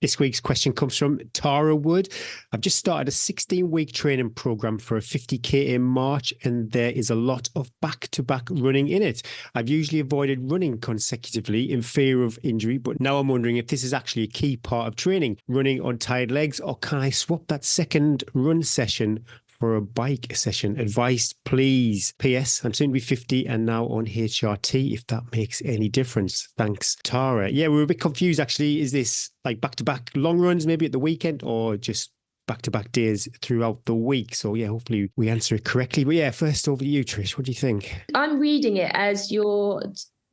This week's question comes from Tara Wood. I've just started a 16-week training program for a 50K in March, and there is a lot of back-to-back running in it. I've usually avoided running consecutively in fear of injury, but now I'm wondering if this is actually a key part of training, running on tired legs, or can I swap that second run session for a bike session? Advice, please. P.S. I'm soon to be 50 and now on HRT, if that makes any difference. Thanks, Tara. Yeah, we were a bit confused, actually. Is this like back-to-back long runs maybe at the weekend, or just back-to-back days throughout the week? So yeah, hopefully we answer it correctly. But yeah, first over to you, Trish. What do you think? I'm reading it as you're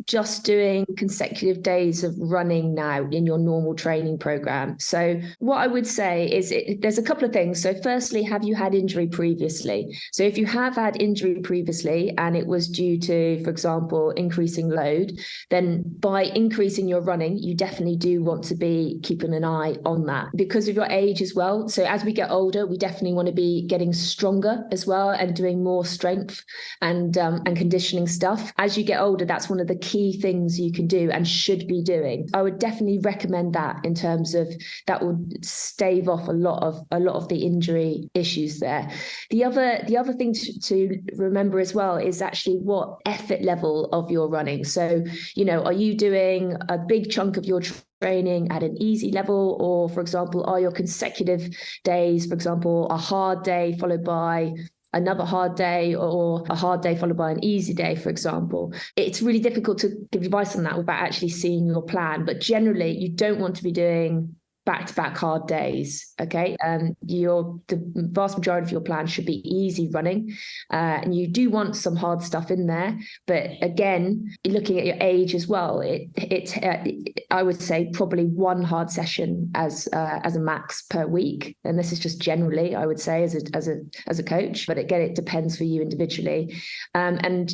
just doing consecutive days of running now in your normal training program. So what I would say is there's a couple of things. So firstly, have you had injury previously? So if you have had injury previously and it was due to, for example, increasing load, then by increasing your running, you definitely do want to be keeping an eye on that because of your age as well. So as we get older, we definitely want to be getting stronger as well and doing more strength and conditioning stuff. As you get older, that's one of the key things you can do and should be doing. I would definitely recommend that in terms of that would stave off a lot of the injury issues there. The other thing to remember as well is actually what effort level of your running. So, are you doing a big chunk of your training at an easy level, or for example, are your consecutive days, for example, a hard day followed by another hard day, or a hard day followed by an easy day, for example? It's really difficult to give advice on that without actually seeing your plan. But generally, you don't want to be doing back-to-back hard days, okay? The vast majority of your plan should be easy running, and you do want some hard stuff in there. But again, looking at your age as well, I would say probably one hard session as a max per week, and this is just generally, I would say, as a coach. But again, it depends for you individually. And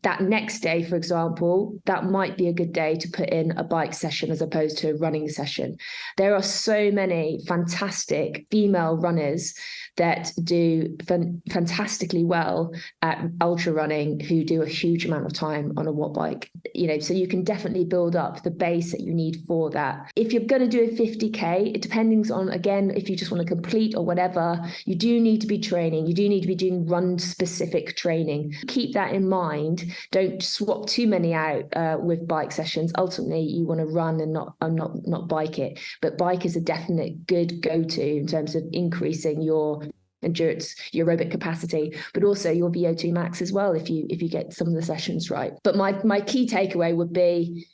that next day, for example, that might be a good day to put in a bike session as opposed to a running session. There are so many fantastic female runners that do fantastically well at ultra running who do a huge amount of time on a watt bike. So you can definitely build up the base that you need for that. If you're going to do a 50K, it depends on, again, if you just want to complete or whatever, you do need to be training. You do need to be doing run-specific training. Keep that in mind. Don't swap too many out with bike sessions. Ultimately, you want to run and not bike it. But bike is a definite good go-to in terms of increasing your endurance, your aerobic capacity, but also your VO2 max as well if you get some of the sessions right. But my key takeaway would be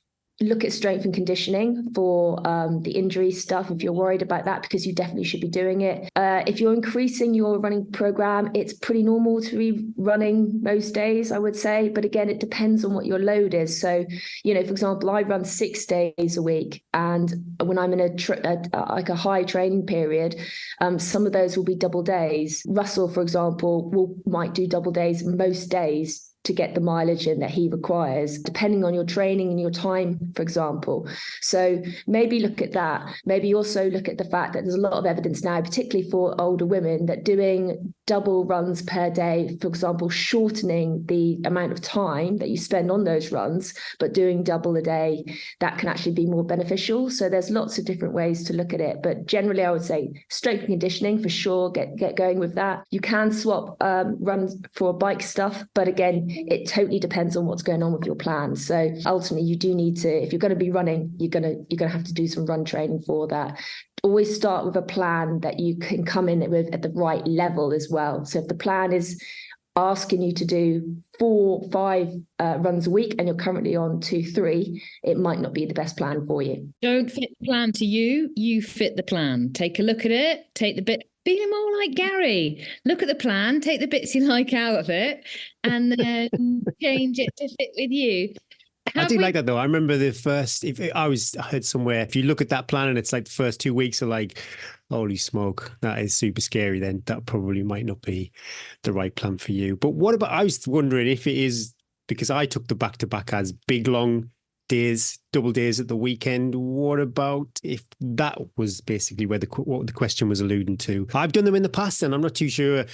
look at strength and conditioning for the injury stuff if you're worried about that, because you definitely should be doing it. If you're increasing your running program, it's pretty normal to be running most days, I would say. But again, it depends on what your load is. So, for example, I run 6 days a week, and when I'm in a high training period, some of those will be double days. Russell, for example, might do double days most days to get the mileage in that he requires, depending on your training and your time, for example. So maybe look at that. Maybe also look at the fact that there's a lot of evidence now, particularly for older women, that doing double runs per day, for example, shortening the amount of time that you spend on those runs, but doing double a day, that can actually be more beneficial. So there's lots of different ways to look at it. But generally, I would say strength and conditioning for sure, get going with that. You can swap runs for bike stuff, but again, it totally depends on what's going on with your plan. So ultimately, you do need to, if you're going to be running, you're going to have to do some run training for that. Always start with a plan that you can come in with at the right level as well. So if the plan is asking you to do 4-5 runs a week and you're currently on 2-3, it might not be the best plan for you. Don't fit the plan to you, you fit the plan. Take a look at it, take the bit, be more like Gary. Look at the plan, take the bits you like out of it, and then change it to fit with you. I do like that though. I remember I heard somewhere, if you look at that plan and it's like the first 2 weeks are like, holy smoke, that is super scary, then that probably might not be the right plan for you. But what about, I was wondering if it is, because I took the back-to-back as big, long days, double days at the weekend. What about if that was basically what the question was alluding to? I've done them in the past and I'm not too sure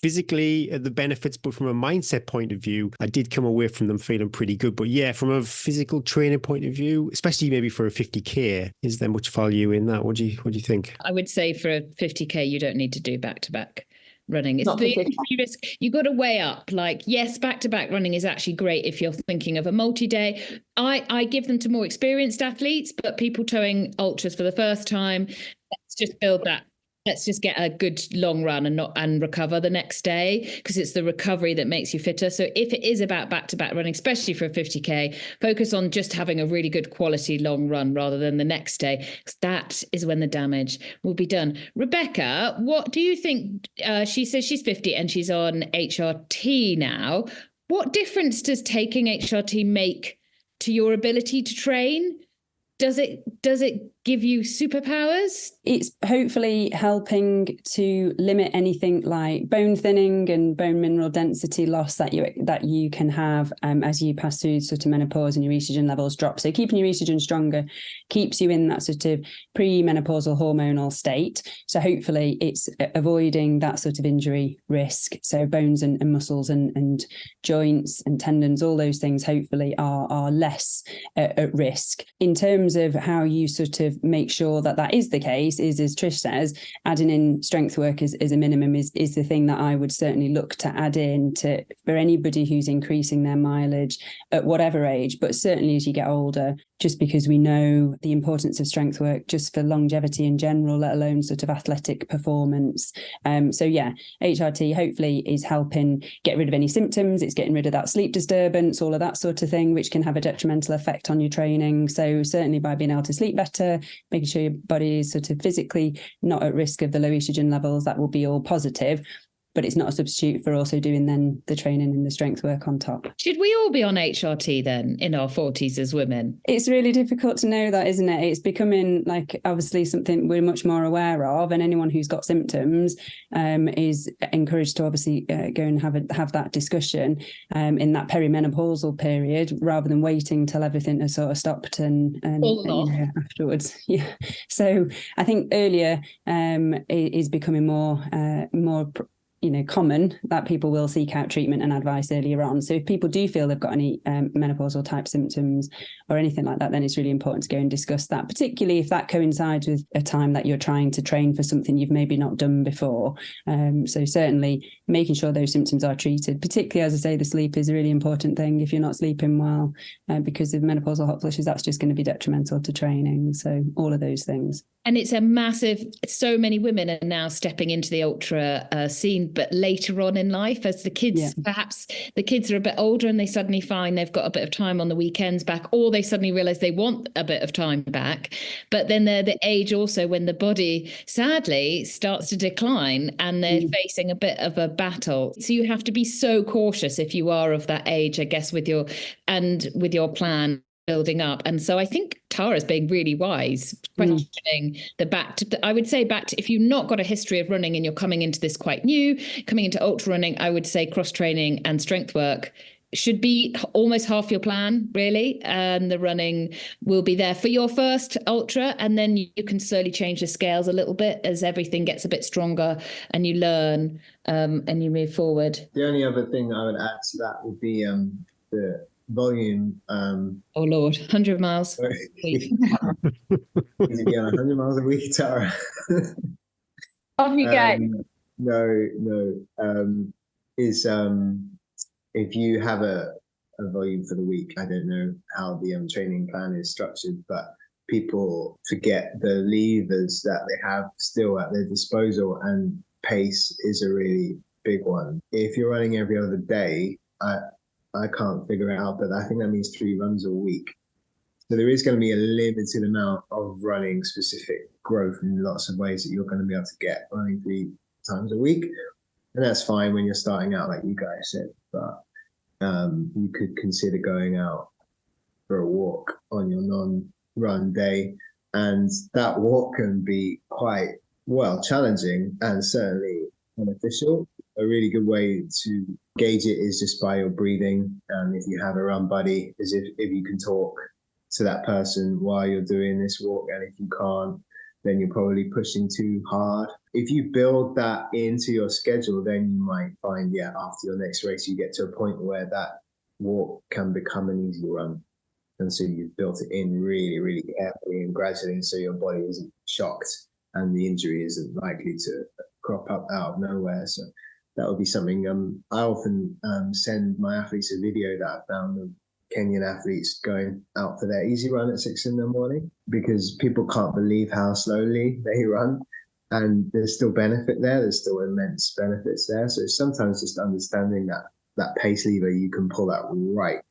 physically the benefits, but from a mindset point of view, I did come away from them feeling pretty good. But yeah, from a physical training point of view, especially maybe for a 50K, is there much value in that? What do you think? I would say for a 50K, you don't need to do back-to-back running. It's Not for the 50. injury risk. You got to weigh up. Like, yes, back-to-back running is actually great if you're thinking of a multi-day. I give them to more experienced athletes, but people towing ultras for the first time, let's just build that. Let's just get a good long run and recover the next day, because it's the recovery that makes you fitter. So if it is about back-to-back running, especially for a 50K, focus on just having a really good quality long run rather than the next day, because that is when the damage will be done. Rebecca, what do you think? She says she's 50 and she's on HRT now. What difference does taking HRT make to your ability to train? Does it give you superpowers? It's hopefully helping to limit anything like bone thinning and bone mineral density loss that you can have as you pass through sort of menopause and your estrogen levels drop. So keeping your estrogen stronger keeps you in that sort of pre-menopausal hormonal state. So hopefully it's avoiding that sort of injury risk. So bones and muscles and joints and tendons, all those things hopefully are less at risk. In terms of how you sort of make sure that is the case, is, as Trish says, adding in strength work as a minimum is the thing that I would certainly look to add in to for anybody who's increasing their mileage at whatever age, but certainly as you get older, just because we know the importance of strength work just for longevity in general, let alone sort of athletic performance. So yeah, HRT hopefully is helping get rid of any symptoms. It's getting rid of that sleep disturbance, all of that sort of thing, which can have a detrimental effect on your training. So certainly by being able to sleep better, making sure your body is sort of physically not at risk of the low estrogen levels, that will be all positive. But it's not a substitute for also doing then the training and the strength work on top. Should we all be on HRT then in our 40s as women? It's really difficult to know that, isn't it? It's becoming like obviously something we're much more aware of, and anyone who's got symptoms is encouraged to obviously go and have that discussion in that perimenopausal period, rather than waiting till everything has sort of stopped and afterwards. Yeah. So I think earlier is becoming more common that people will seek out treatment and advice earlier on. So if people do feel they've got any menopausal type symptoms or anything like that, then it's really important to go and discuss that, particularly if that coincides with a time that you're trying to train for something you've maybe not done before. So certainly making sure those symptoms are treated, particularly, as I say, the sleep is a really important thing. If you're not sleeping well because of menopausal hot flushes, that's just going to be detrimental to training. So all of those things. And it's a massive, so many women are now stepping into the ultra scene, but later on in life, as the kids, perhaps the kids are a bit older and they suddenly find they've got a bit of time on the weekends back, or they suddenly realize they want a bit of time back. But then they're the age also when the body sadly starts to decline and they're facing a bit of a battle. So you have to be so cautious if you are of that age, I guess, with your plan building up. And so I think Tara's being really wise, questioning I would say if you've not got a history of running and you're coming into this quite new, coming into ultra running, I would say cross training and strength work should be almost half your plan, really. And the running will be there for your first ultra. And then you can slowly change the scales a little bit as everything gets a bit stronger and you learn and you move forward. The only other thing I would add to that would be the volume. Oh Lord, 100 miles a week. Is it be on 100 miles a week, Tara? Off you go. No. If you have a volume for the week, I don't know how the training plan is structured, but people forget the levers that they have still at their disposal, and pace is a really big one. If you're running every other day, I can't figure it out, but I think that means 3 runs a week. So there is going to be a limited amount of running specific growth in lots of ways that you're going to be able to get running 3 times a week. And that's fine when you're starting out, like you guys said, but you could consider going out for a walk on your non-run day. And that walk can be quite, challenging and certainly beneficial. A really good way to gauge it is just by your breathing. If you have a run buddy, as if you can talk to that person while you're doing this walk, and if you can't, then you're probably pushing too hard. If you build that into your schedule, then you might find, after your next race, you get to a point where that walk can become an easy run. And so you've built it in really, really carefully and gradually, and so your body isn't shocked and the injury isn't likely to crop up out of nowhere. So that would be something. I often send my athletes a video that I found of Kenyan athletes going out for their easy run at 6 a.m, because people can't believe how slowly they run, and there's still benefit there. There's still immense benefits there. So sometimes just understanding that pace lever, you can pull that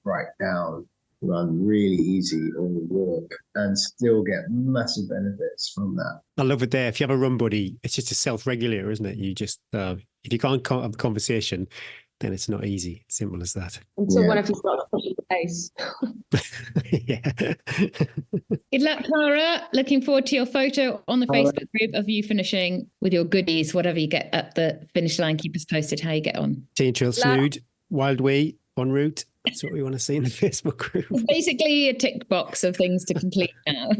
right down, run really easy or walk, and still get massive benefits from that. I love it there. If you have a run buddy, it's just a self-regulator, isn't it? You just, if you can't have a conversation, then it's not easy. It's simple as that. Until one of you's got pushing the pace. Yeah. Good luck, Tara. Looking forward to your photo on the Facebook group of you finishing with your goodies, whatever you get at the finish line. Keep us posted how you get on. Chain Trail Snood, Wild Way, en route. That's what we want to see in the Facebook group. It's basically a tick box of things to complete now.